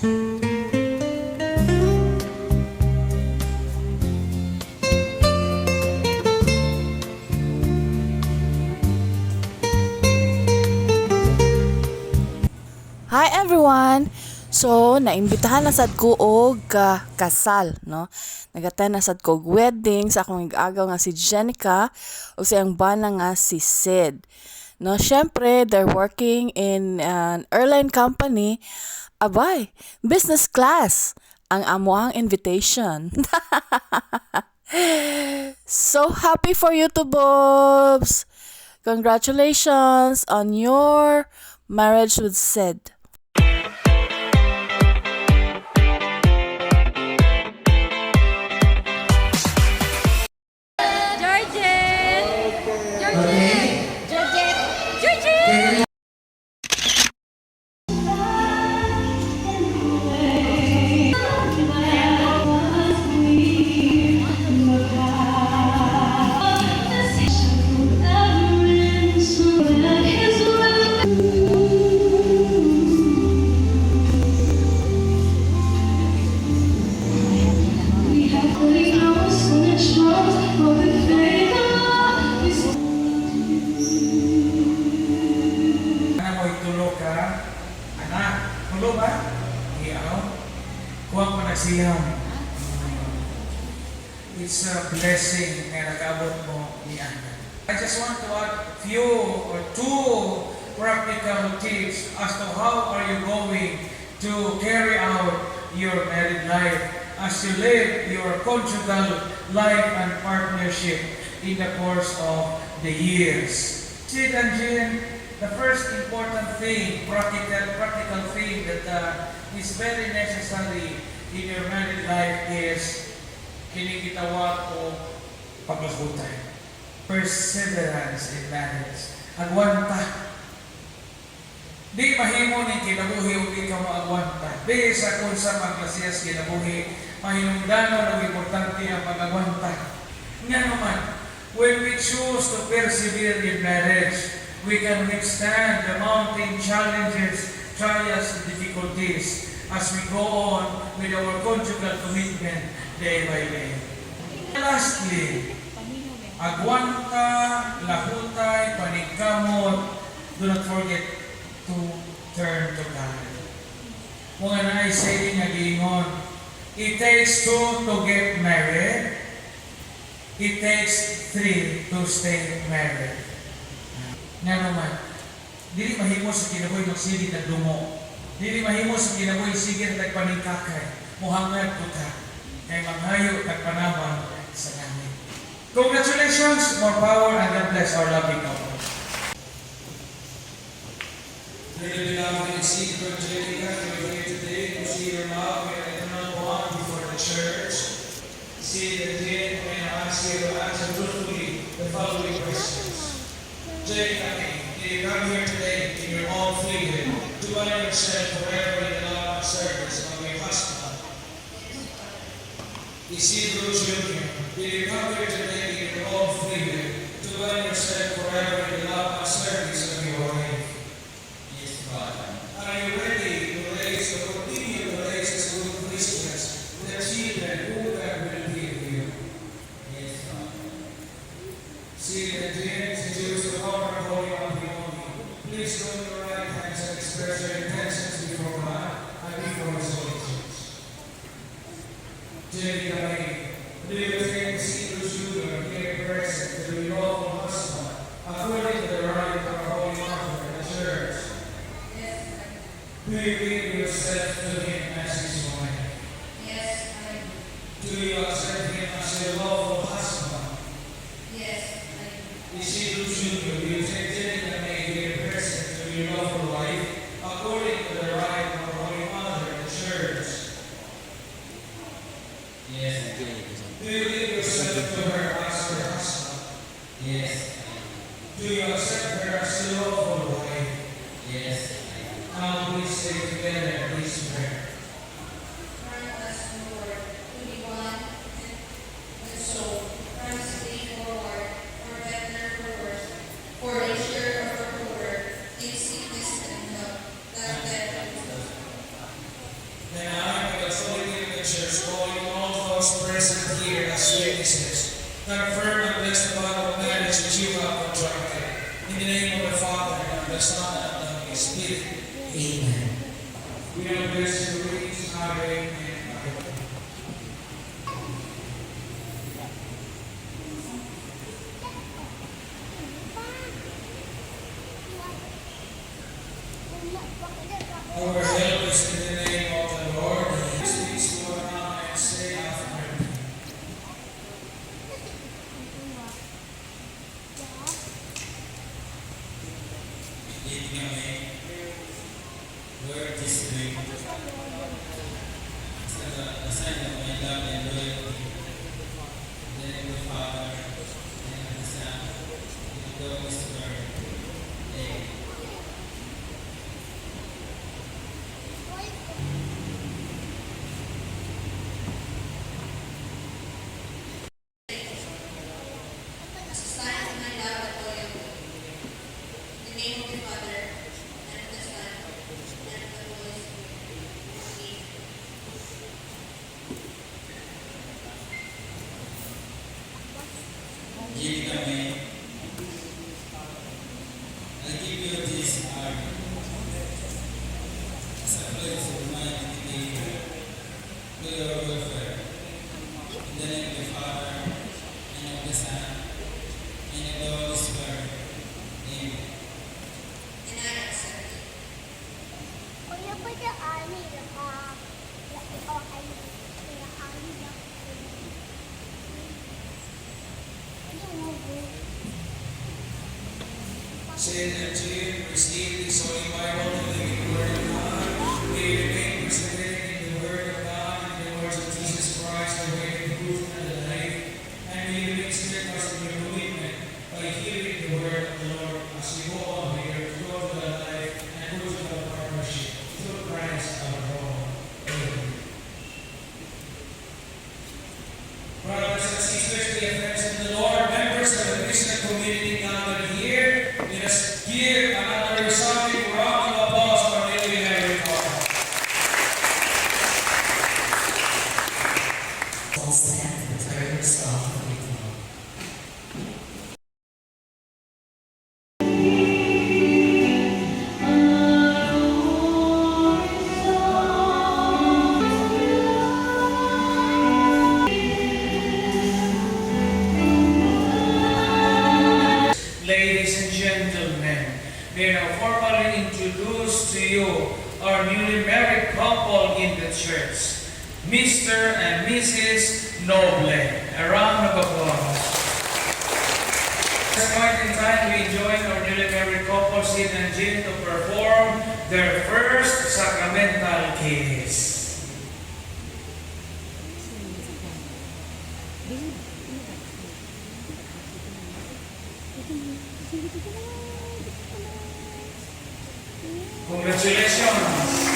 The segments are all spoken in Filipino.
Hi everyone! So, naimbitahan na sad ko og kasal, no? Nag-attend na sad ko og wedding sa akong ig-agaw nga si Jenica o sa iyang bana nga si Sid. No, syempre, they're working in an airline company. Abay, business class ang amoang invitation. So happy for you two, Bobs! Congratulations on your marriage with Sid. It's a blessing na nag-abot mo ni Ana. I just want to add a few or two practical tips as to how are you going to carry out your married life as you live your conjugal life and partnership in the course of the years. Sid and Jean, the first important thing, practical thing that is very necessary in your married life is kining gitawag o paglahutan. Perseverance in marriage. Agwanta. Di mahimo ni kinabuhi o di ka maagwanta. Di sa kung sa paglasiyas kinabuhi, mahinungdanon ang importante ang pag-agwanta. Nga naman, when we choose to persevere in marriage, we can withstand the mounting challenges, trials, and difficulties as we go on with our conjugal commitment day by day. Lastly, agwanta, lahutay, panigkamot, do not forget to turn to God. Kung ano ay saying nga giingon, it takes two to get married, it takes three to stay married. Nga naman, dili mahimo sa kinabuhi ng sige na dumo. Dili mahimo sa kinabuhi sige na tagpaningkakay. Muhangad ko ka. Kay manghayo tagpanaman sa langit. Congratulations, more power, and God bless our loving couple. Dearly beloved and secret Jenica, we're here today to see your love and eternal bond before the church. See the day when I ask you to answer truthfully the following questions. Jenica, did you come here today in your own freedom to bind yourself forever in the love and service of your husband? Isidro Jr., did you come here today in your own freedom to bind yourself forever in the love and service of your wife? Yes, Father. Are you ready to raise or continue to raise as good Christians the children who God will give you? Yes, Father. See the James Jews to honor holy matrimony. Please join your right hands and express your intentions before God and before His holy church. Jenica, do you take Isidro Jr. here present to be lawful husband according to the right of our Holy Mother, the Church? Yes, I do. Do you give yourself to him as his wife? Yes, I do. Do you accept him as your lawful husband? Yes, I do. Isidro Jr., do you take Jenica here present to be lawful wife according to the right of our Holy Mother, the Church? Yes. Do you give yourself to her as your husband? Yes. Do you accept her as your lawful wife? Yes. Now please say together this prayer. Grant us, Lord, to be one and so, from this day forward, for better or worse, for each and I, with authority of the church, calling all those present here as witnesses, confirm and bless the vow of marriage which you have contracted. In the name of the Father, and of the Son, and of the Holy Spirit. Amen. We are blessed to reach our Amen. Our help is in the name of the Lord. Please go around and say after me. Lead kami, Lord, this week. Assign of my love and loyalty. In the name of the Father, and of the Son, and of the Holy Spirit. Amen. Sign of my love and loyalty. In the name of the Father, and of the Son, and of the Holy Spirit. Give kami, I give you this hour as a pledge of my dedication to your welfare. In the name of the Father, and of the Son, and of the Holy Spirit. Amen. And I accept it. Kuya, pwede ani lang ani lang. Say that to you, receive this Holy Bible, the living Word of God. May it remain preserved in the Word of God and the words of Jesus Christ, the way, the truth, and the life. And may you be steadfast in your commitment by hearing the Word of the Lord as we go on here to go to the life and go to the partnership through Christ our Lord. Amen. Brothers and sisters, dear friends in the Lord, members of the Christian community gathered here, let us give another resounding round of applause for Lily Mary Cotton. All stand for prayers of ritual. Ladies and gentlemen, we now formally introduce to you our newly married couple in the church, Mr. and Mrs. Noble. A round of applause. At this point in time, we join our newly married couple, Sid and Jean, to perform their first sacramental kiss. Congratulations!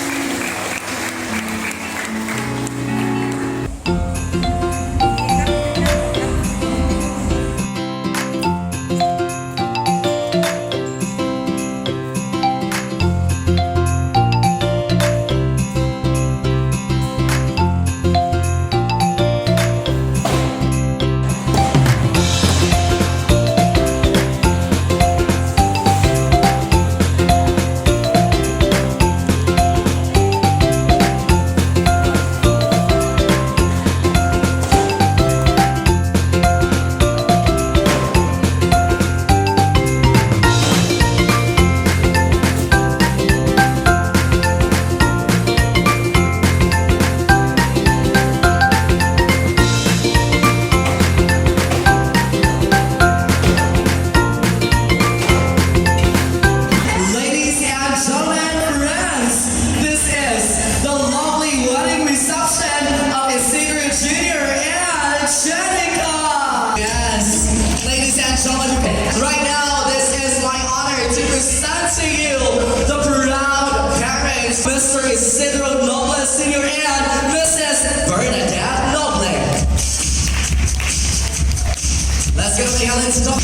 Stop.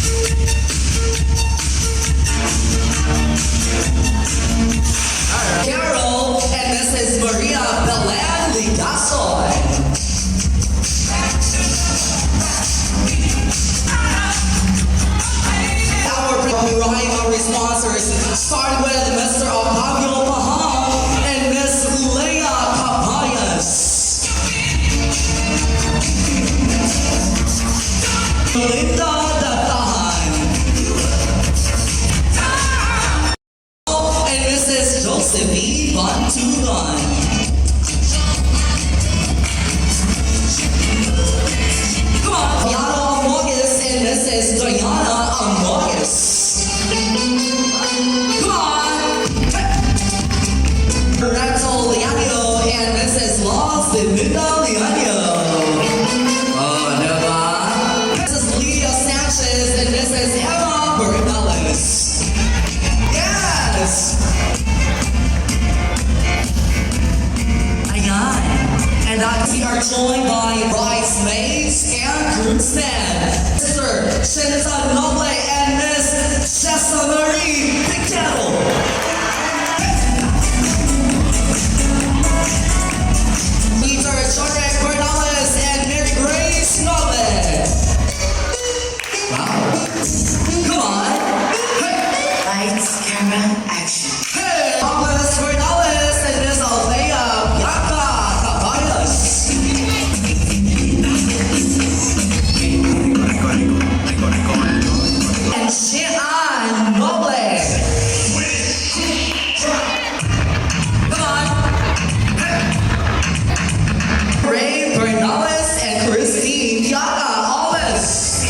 Carol and Mrs. Maria Belen. Austin Italiano. Oh, diba? This is Leah Sanchez and this is Emma Bernales. Yes! Ayan. And we are joined by bridesmaids and groomsmen. Mr. Shinta Noble and Miss Jessa Marie Piquero. Peter Jordan Bernales and Mary Grace Noble. Wow. Come on. Hey. Lights, camera, action. Hey. Thomas Bernales and Miss Althea Bianca Cabayas. And Shean Noble. Come on. Ray Bernales and Christine Tiaga Alves.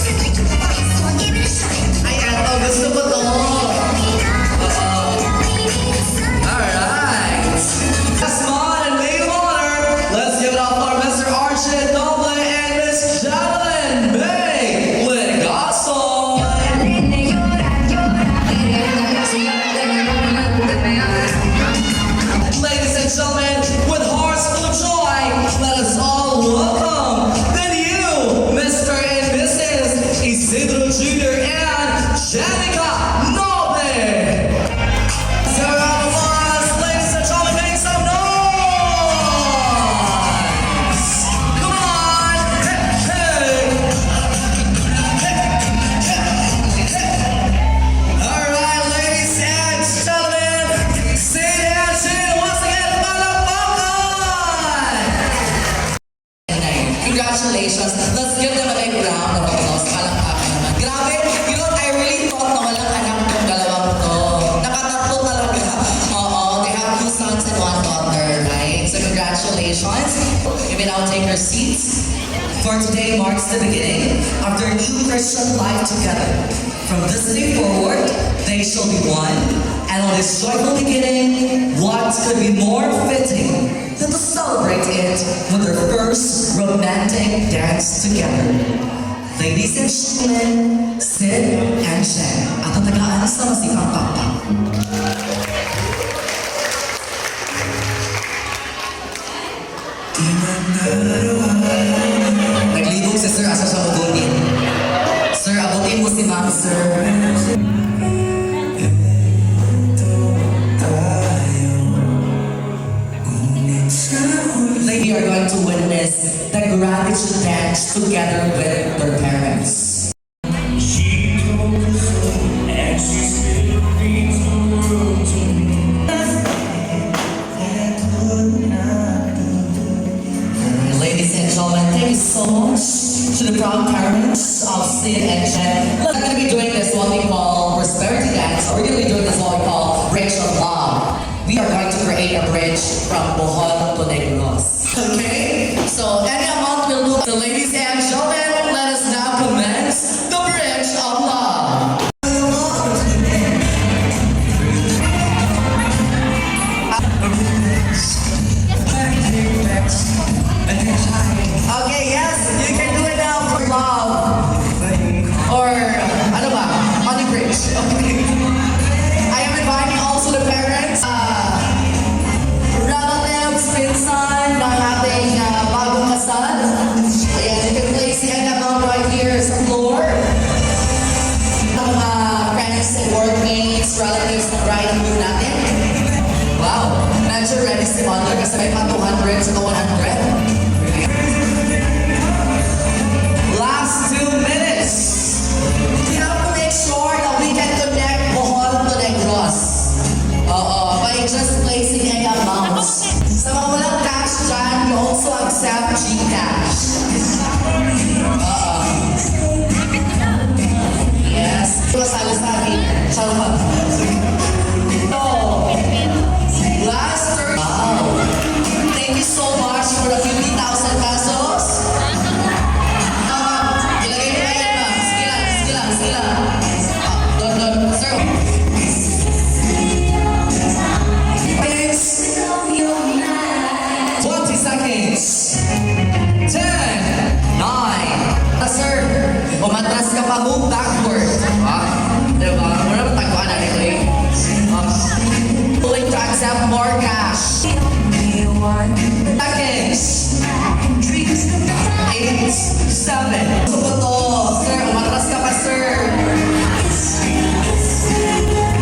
Ayan, oh, gusto ko to. Alright. Last one and maid of honor. Let's give it up for Mr. Archie Noble and Miss Javelin May Ligason. Ladies and gentlemen, with hearts full of joy, let us all welcome the new Mr. and Mrs. Isidro Jr. and Janica Noble. So round of applause, ladies and gentlemen, make some noise. Come on, hey, hey. All right, ladies and gentlemen, say that shit once again, Palakpakan! Congratulations. Let's give them a big round of applause. Palakpakan naman. Grabe, you know, I really thought na walang anak ng dalawang to. Nakatatlo talaga. Oo, they have 2 sons and 1 daughter, right? So congratulations. You may now take your seats. For today marks the beginning of their new Christian life together. From this day forward, they shall be one. And on this joyful beginning, what could be more fitting than to celebrate it with their first romantic dance together? Ladies and gentlemen, Sid and Jen, at ang tagaan sa masikang papa. Naglibog si Sir asa siya magunin. Sir, abutin mo si Ma'am, Sir. They are going to witness the gratitude dance together with their parents. Ladies and gentlemen, thank you so much to the proud parents of Sid and Jen. We're going to be doing this what we call prosperity dance, or we're going to be doing this what we call bridge of love. We are going to create a bridge from Bohol to Negros. Okay? So any amount will do. So ladies and gentlemen, let us now commence the bridge of love. Okay, yes, you can do it now for love. Or, ano ba? On the bridge. Okay. I am inviting also the parents, relatives, pinsan, ng ating bagong kasal. Ayan, you can place the enamel right here sa floor. Mga friends and workmates, relatives na bride and groom natin. Wow, medyo ready si Mother kasi may pa 200 sa 100. Last 2 minutes. We have to make sure that we can connect Bohol to Negros. By just placing any amounts. Sa mga walang cash dyan, we also accept GCash. Yes. Masalo sa akin. Charot. So, last 30. Wow. Thank you so much for the seconds. 10, 9. Sir, umatras ka pa, move backward. Diba? Wala ba taguan na nito eh? Willing to accept more cash. Seconds. 8, 7. Sir, umatras ka pa, sir.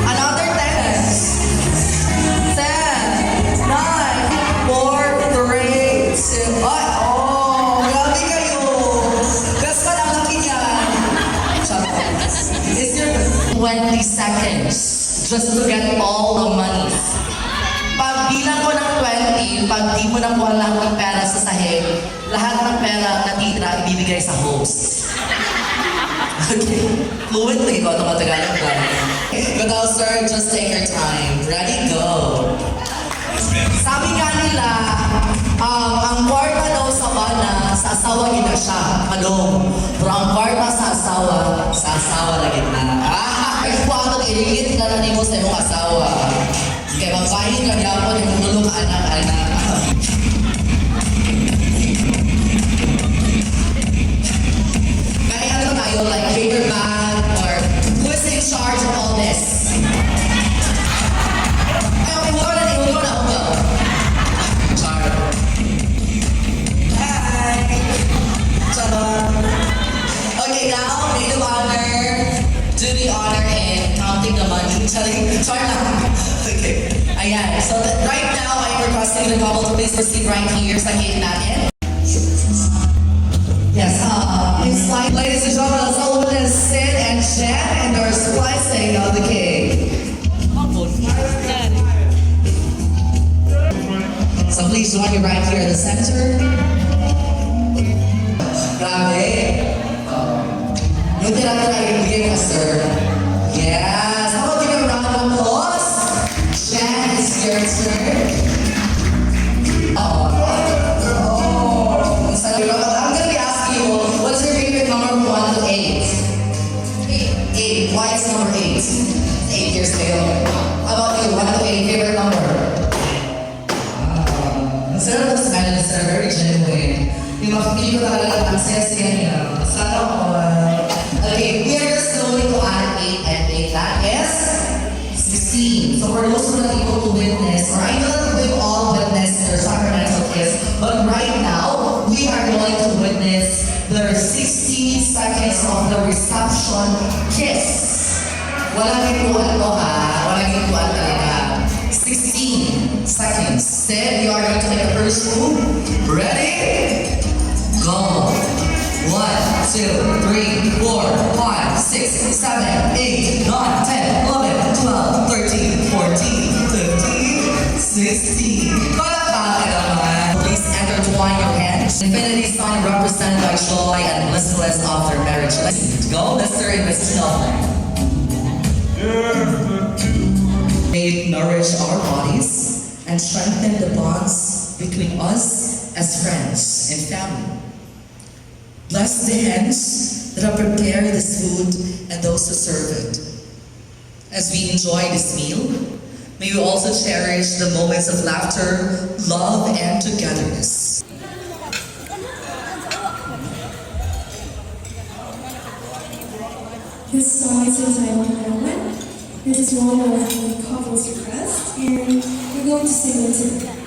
Another 10. 10, 9, 4, 3, 2, oh, grabe kayo. Best pa lang laki niyan. Is your 20 seconds just to get all the money. Pag bilang ko ng 20, pag di mo nakuha lang ng pera sa sahig, lahat ng pera natitira ibibigay sa host. Okay. Fluently ko ito matagalog ba? But sir, just take your time. Ready, go. Sabi nga nila, ang kwarta daw sa bana, sa asawa gina siya, madong. Pero ang kwarta sa asawa lagi na. Ay, kwarta iligit na nanin mo sa iyong asawa. Kaya magbahin lang yapon yung tulong anak-anak. Kaya ano tayo, like paper bag or who is in charge of all this? Ay, okay, huwag na. Char. Hi! Charot. Okay, now, maid of honor. Do the honor in counting the money. Char lang. Okay. Ayan. So right now, I'm requesting the couple to please proceed right here sa gate natin. Yes, it's like, ladies and gentlemen, let's all witness Sid and Jen and their splicing of the cake. So please join me right here in the center. Grabe. Yung tira-tira yung bigay mo, sir. Yes. How about give a round of applause? Jen, it's your turn. I'm gonna be asking you, what's your favorite number from 1 to 8? 8. Why is number 8? 8 years old. How about you? 1 to 8, favorite number? Sarap na sa kanila, sir. Very genuine. Yung makapili ko talaga ang siya niya. Sana all. Okay, we are just going to add 8 and 8. That is 16. So for those who are not able to witness, or I know that we've all witnessed their sacramental kiss, but right now, we are going to witness their 16 seconds of the reception kiss. Walang ituan to ha. Walang ituan talaga. 16 seconds. Then you are going to make the first move. Ready? Go. 1, 2, 3, 4, 5, 6, 7, 8, 9, 10, 11, 12, 13, 14, 15, 16. Palakpakan naman. Please intertwine your hands. Infinity sign represented by joy and blissfulness of their marriage. Let's go, Mr. and Mrs. Nelson. May it nourish our bodies and strengthen the bonds between us as friends and family. Bless the hands that have prepared this food and those who serve it. As we enjoy this meal, may we also cherish the moments of laughter, love, and togetherness. This song is entitled Moment. It is one of the couple's requests, and we're going to sing it together.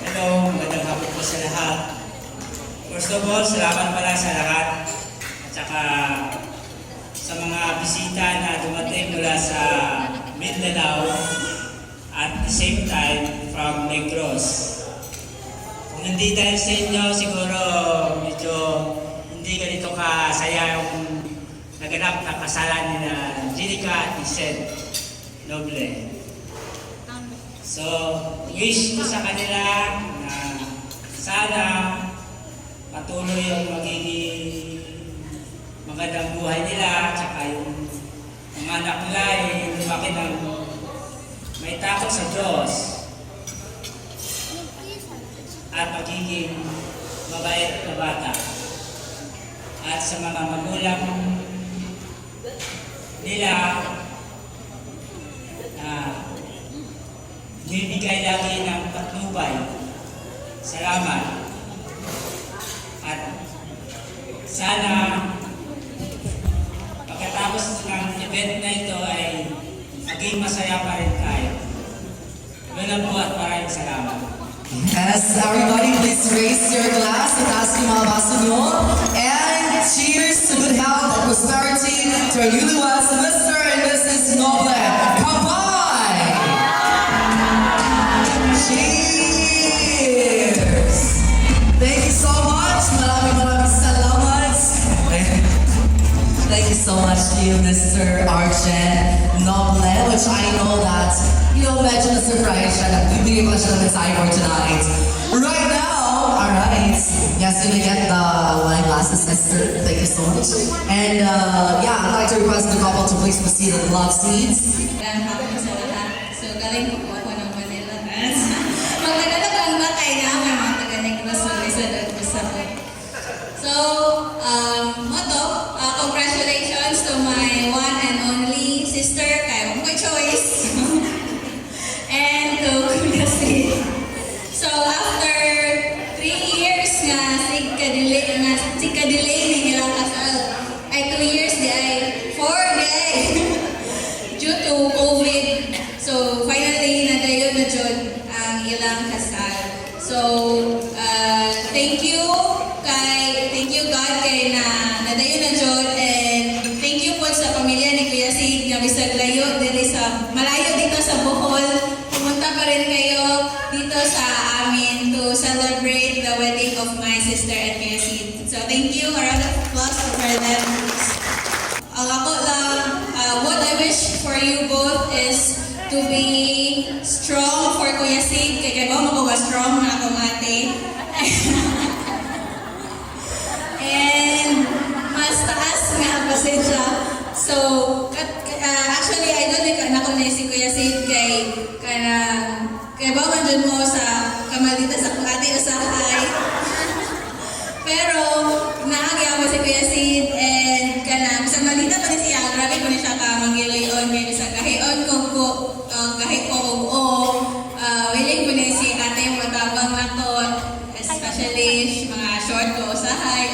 Hello, magandang hapon po sa lahat. First of all, salamat pala sa lahat at saka sa mga bisita na dumating mula sa Mindanao at the same time from Negros. Kung hindi dahil sa inyo, siguro medyo hindi ganito kasaya yung naganap na kasalan ni Jenica at ni Sed Noble. So, wish ko sa kanila na sana patuloy yung magiging magandang buhay nila, tsaka yung mga anak nila ay lumaki ng may takot sa Diyos at magiging mabait na bata. at sa mga magulang nila na bibigay lagi ng patnubay. Salamat. At sana pagkatapos ng event na ito ay maging masaya pa rin tayo. Yun lang po at maraming salamat. Yes, everybody, please raise your glass. Itaas yung mga baso nyo. And cheers to good health and prosperity to our newlyweds, Mr. and Mrs. Noble. Kapay! Cheers! Thank you so much. Maraming salamat. Thank you so much to you, Mr. Arjen Noble, which I know that, medyo na-surprise siya. Nagbibigay ko siya ng mensahe for tonight. Right now, alright. Yes, you get the wine glasses, sister. Thank you so much. And I'd like to request the couple to please proceed with love seats. Ang hapon sa lahat. So, galing po ako ng Manila Dance. Magdadagdag ba kayo na may mga taga-Negros sa nag-usap ko. So, motto, congratulations to my one and only sister, kaya mo choice. And to Kuya Sid. So, after 3 years nga, si kadelay ni ilang kasal, ay 2 years di ay 4 day due to COVID. So, finally, nadayon na dyan ang ilang kasal. So, thank you God kay na nadayon na dyan, and thank you po sa pamilya ni Kuya Sid nga bisag layo dito sa malayo dito sa Bohol. Pumunta pa rin kayo dito sa amin to celebrate the wedding of my sister and Kuya Sid. So thank you, a round of applause for them. Ang ako lang, what I wish for you both is to be strong for Kuya Sid. Kaya ba makuha strong na akong ate. And mas taas nga pasensya. So, actually, I don't think anak ko na si Kuya Sid kay ba man dyan mo sa kamalita sa kung ate usahay. Pero, naagya mo si Kuya Sid and sa malita pa ni siya, grabe pa ni siya ka manggilayon kay sa gahion ko kahit po willing ko ni si ate matabang na to, especially mga short ko usahay.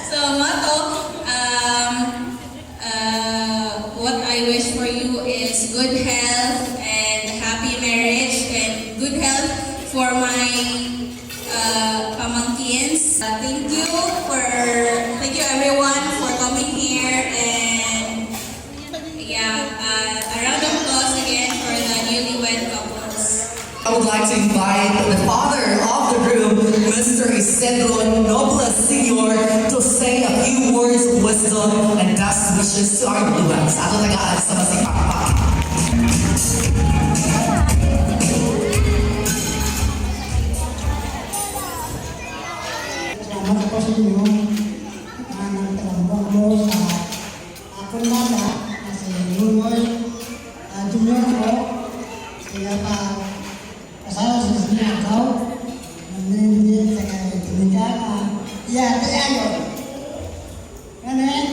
So, motto, what I wish for you is good health and happy marriage and good health for my pamangkins. Thank you everyone for coming here, and a round of applause again for the newlywed couples. I would like to invite the father of the groom, Mr. Isidro Noble Sr., to say a few words of wisdom and best wishes to our newlyweds. Ato tagaan sa masipakpak. Salamat po sa inyo na nagtrabaho mo sa akong bata na si Nunoy Junior ko. Kaya pa kasama sa sinagaw, nandiyan sa kaya kaya yun. Ngayon,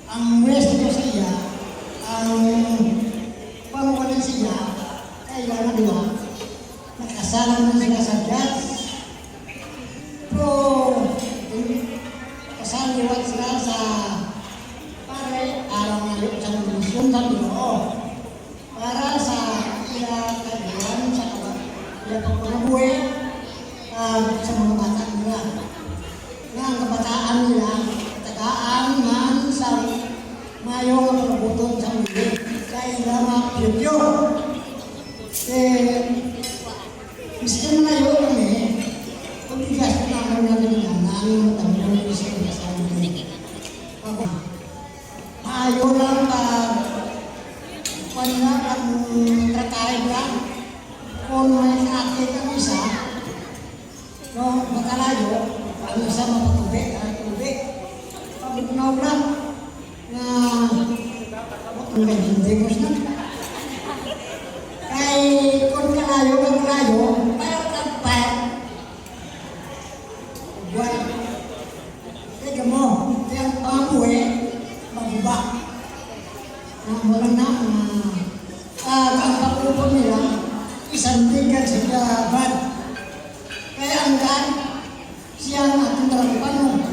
ang wish ko sa iya, ang pangukulan siya, kaya na diba, nakasama na sila sa jazz. Pero, kasaliwat sila sa pare, araw nga yun sa lumisyon sa Ginoo. Para sa kailangan sa pagkabuhay sa mga bata nila. Na ang kabataan nila, tagaan man sa mayong pagkabuton sa mga kailangan future. Miski na yun kami, pagbigas ko naman natin ang tamang isip na sa mga. Maayo lang panina ang tratahe lang. Kung may ate kang isa, no, makalayo, ang isa mapatubig, tubig. Pagbunaw lang na hindi ko siya. Kay kung kalayo, parang nagpat. buwan. Kaya mo, kaya ang pangamuwi, maguba. Wala na, ang pagpupon nila, isang tingkat sa kaban. Kaya ang gaan, siya ang ating talagang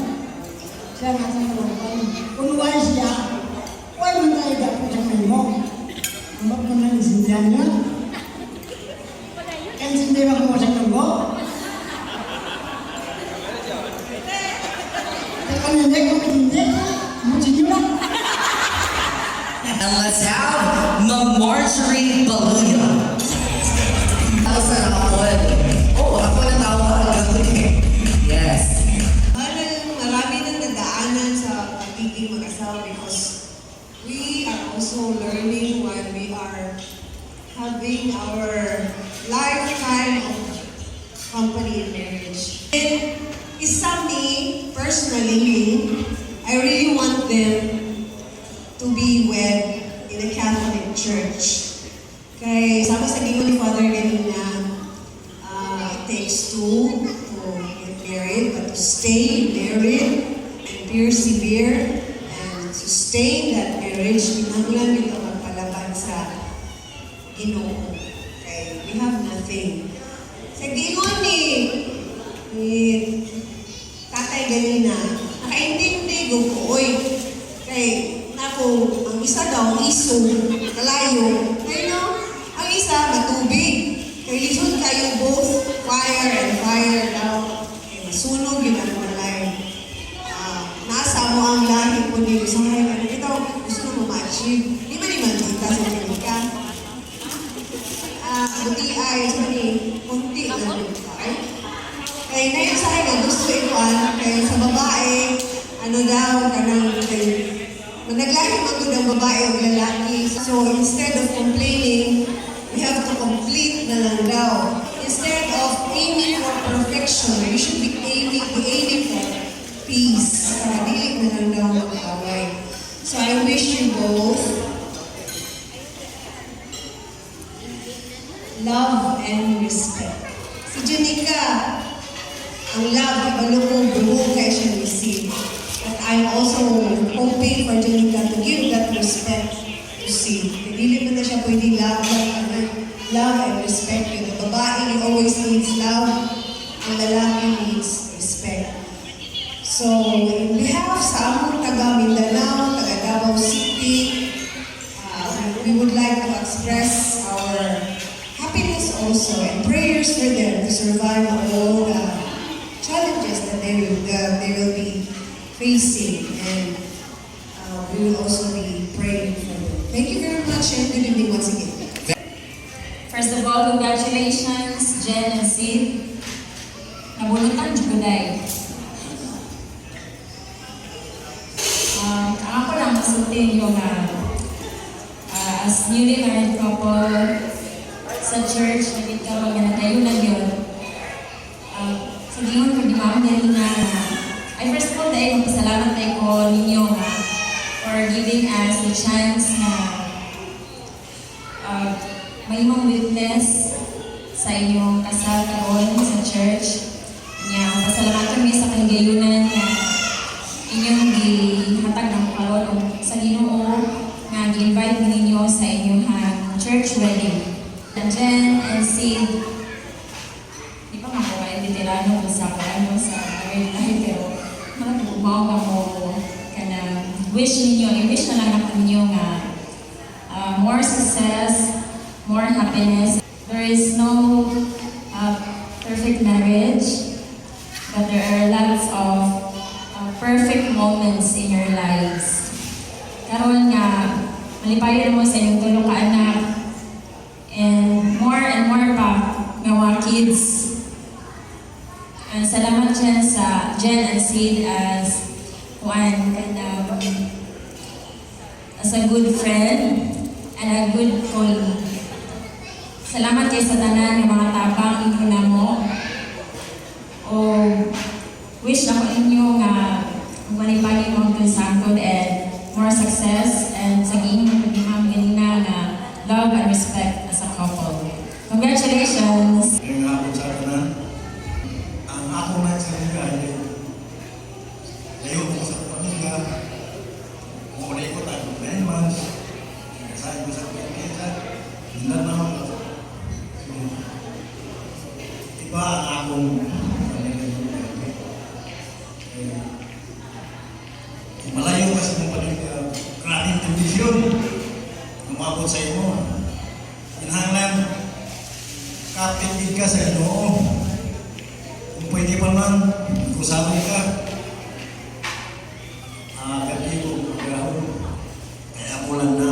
siya ang ating talagang kung wala siya, wala man tayo dapat sa mo. Ang magpunang isindihan niya. Kaya isindihan mo sa mo. Kaya hindi ko hindi, mutin nyo. And let's have Marjorie Baluya. Ako sa nakapon. Oh, ako na tawag. Yes. Marami nang nadaanan sa pagiging mag-asawa because we are also learning while we are having our lifetime of company in marriage. And isa me, personally, I really want them to be wed in a Catholic church. Kaya sama sa gingon ni Father kanina, it takes two to get married, but to stay married and persevere and sustain that marriage, kinahanglan nito magpalaban sa Ginoo. Okay, we have nothing. Sa gingon ni Tatay ganina, nakaintindi ko, oy, kay ako, ang isa daw, iso, kalayo. Kaya no, ang isa, matubig. Kaya lisod kayo both, fire and fire daw. Kaya masunog yun ang malay. Nasa mo ang lahi po niyo sa kaya. Ito, gusto mo ma-achieve. Di ba naman kita sa Jenica? Buti ay, sabi, kunti lang yung kaya. Kaya ngayon sa akin, gusto ito kaya sa babae, ano daw, kanang naglahi magod ang babae o lalaki. So instead of complaining, we have to complete na lang daw. Instead of aiming for perfection, we should be aiming for peace. Dili na lang daw mag-away. So I wish you both love and respect. Si Jenica, ang love, ibalo ko, buo kaya siya receive. But I'm also hoping for Jenica to give that respect to see. Hindi mo na siya pwede love and respect. The babae always needs love, and the lalaki needs respect. So, in behalf sa among taga Mindanao, taga Davao City, we would like to express our happiness also and prayers for them to survive all the challenges that they will be facing, and we will also be praying for them. Thank you very much and good evening once again. First of all, congratulations, Jen and Sid. Nabunutan juguday. Ako lang masultin yung as newly married couple sa church, naging ka mga natayunan yun. Sa gingon ko, di ma'am na ay first of all, dahil magpasalamat tayo ko ninyo for giving us the chance na may mong witness sa inyong kasal karon sa church. Pasalamat kami sa kaligayunan na inyong gihatag ng karon o sa Ginoo nga gi-invite ninyo sa inyong church wedding. Jen and Sid, di pa nga ko kayo veterano sa married life, pero mao nga mo wish ninyo, i-wish na lang natin ninyo nga more success, more happiness. There is no perfect marriage, but there are lots of perfect moments in your lives. Karon nga, malipayon mo sa inyong tulong ka-anak, and more pa nga mga kids. And salamat dyan sa Jen and Sid as a good friend and a good colleague. Salamat kayo sa tanan ng mga tabang inyo na mo. O wish ako inyo nga manipagin mo ang sangkod and more success and sa inyong pagmamahal ganina na love and respect as a couple. Congratulations! Ngayong hapon sa kanan, ang ako na sa mga intendisyon. Umabot sa imo. Inhanglan, kapit ka sa Ginoo. Kung pwede pa man, kusabi ka. Gabi ko magahon. Kaya ako lang na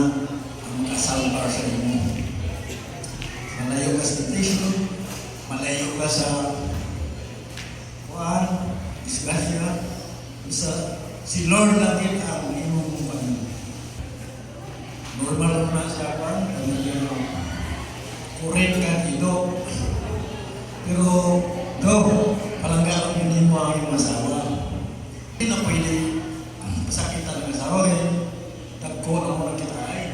ang kasal para sa imo. Malayo ka sa temptation, malayo ka sa disgrasya. Si Lord natin ang imong Panginoon. Normal na siya pa, kurin ka dito. Pero, palanggaan yun mo ang iyong asawa. Hindi na pwede masakitan ng asawa eh. Tagko na mo nakitain.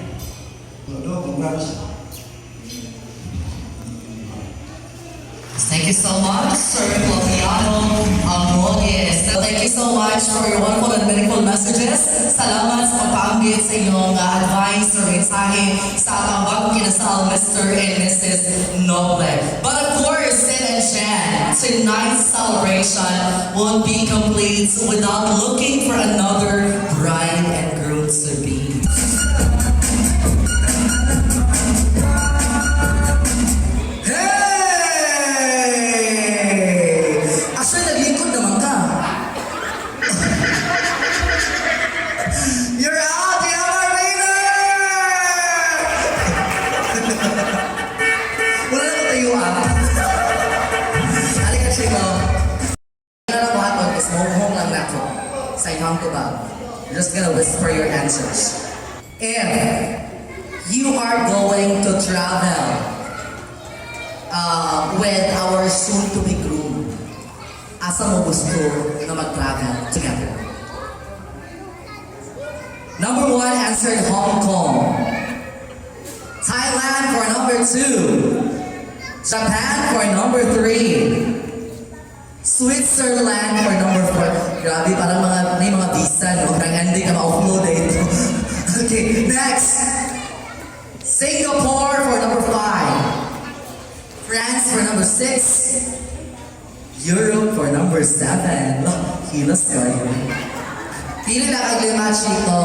So, congrats. Thank you so much, Sir Flaviano Amores. Thank you so much for your wonderful and meaningful messages. Salamat sa pagpaambit sa inyong advice or mensahe sa atang bagong kinasal, Mr. and Mrs. Noble. But of course, Sid and Jen, tonight's celebration won't be complete without looking for another bride and groom to be. You're just gonna whisper your answers. If you are going to travel with our soon-to-be groom, asa mo gusto na mag-travel together? Number 1 answered Hong Kong. Thailand for number 2. Japan for number 3. Switzerland for number 4. Grabe, parang may mga visa, no? Parang hindi na ma-upload eh ito. Okay, next. Singapore for number 5. France for number 6. Europe for number 7. Oh, hilos kayo. Pili na kag-match ito.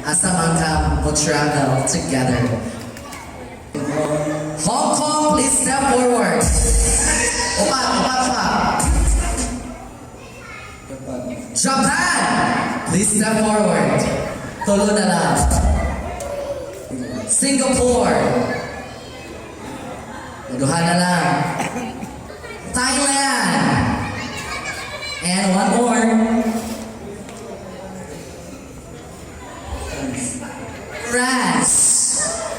Asa man ka mo-travel together. Hong Kong, please step forward. Upat pa. Japan, please step forward. Tulo na lang. Singapore. Duha na lang. Thailand. And one more. France.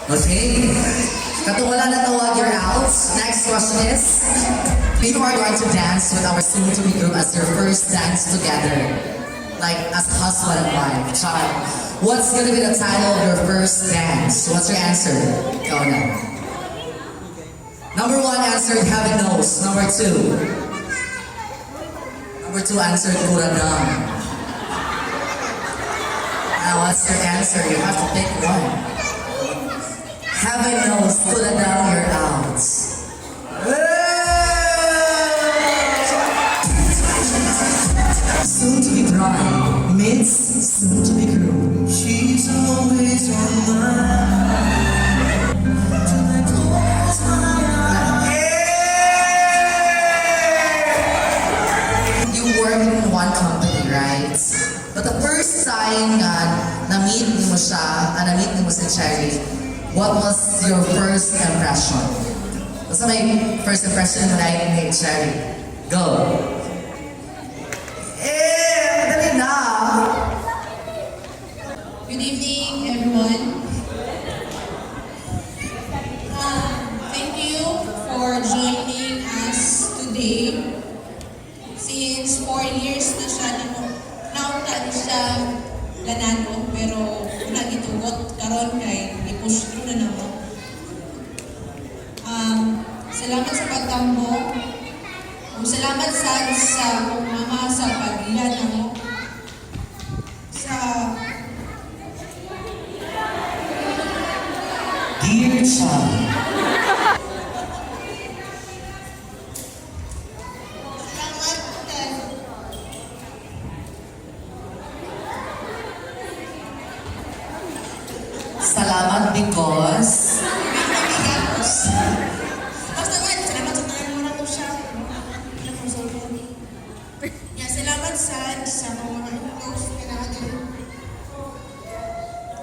Okay. Kung wala na tawag, you're out. Next question is, you are going to dance with our soon-to-be group as your first dance together. Like, as husband and wife, child. What's gonna be the title of your first dance? What's your answer? Go now. Number 1 answered Heaven Knows. Number 2. Number 2 answered Kuranam. Now, what's your answer? You have to pick one. Heaven knows, Kuranam, you're out. Soon to be bride meets soon to be groom. She's always on mine. Till I close my eyes. You work in one company, right? But the first time na-meet mo siya, na-meet mo si Cherry, what was your first impression? What's my first impression when I met Cherry? Go. Good evening, everyone. Thank you for joining us today. Since 4 years na siya, nautan siya ganano, pero nagitugot karon kay i-push through na namo. Salamat sa pagtambo. Salamat sa kong mama sa pag-iyan namo. Dear child. because Basta man, salamat sa tanan mo na to siya. Ya, salamat sa mga close pinagin.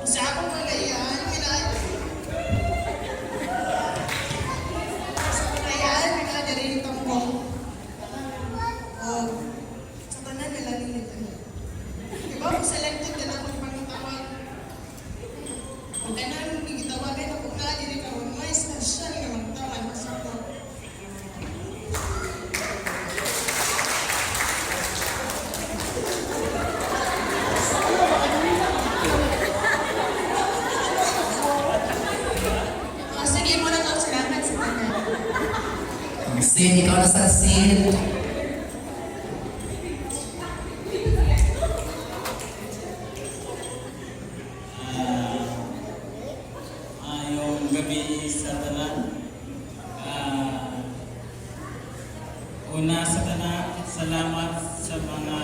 Sa akong malayan, sa malayan, pinagaling ko. Oh, sa tanan nila nila. Diba, kung selected na akong pangtawag. Kung tanan, gitawagan ako na, dili ka, may special na magtawag sa to. Sige mo na to, salamat sa tanan. Sin, ikaw na sa Sin. Yung gabi sa tanan. Una sa tanan, salamat sa mga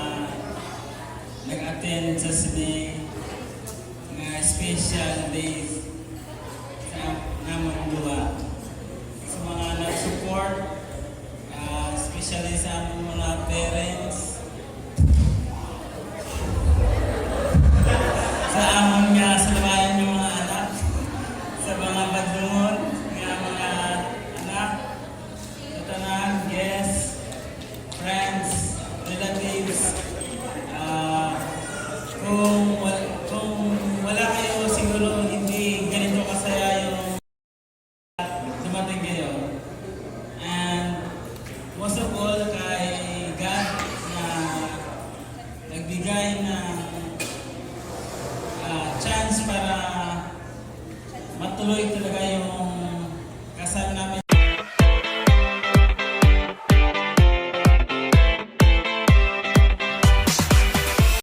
nag-attend sa sini nga special days sa namang duwa. Sa mga nag-support, especially sa aming mga parents, sa amon nga sa labayan yung mga anak, sa mga badlungon nga mga anak, sa tanan, guests, friends, relatives. Kung wala kayo, siguro hindi ganito kasaya yung dumating kayo. And most of all, kay God na nagbigay ng chance para matuloy talaga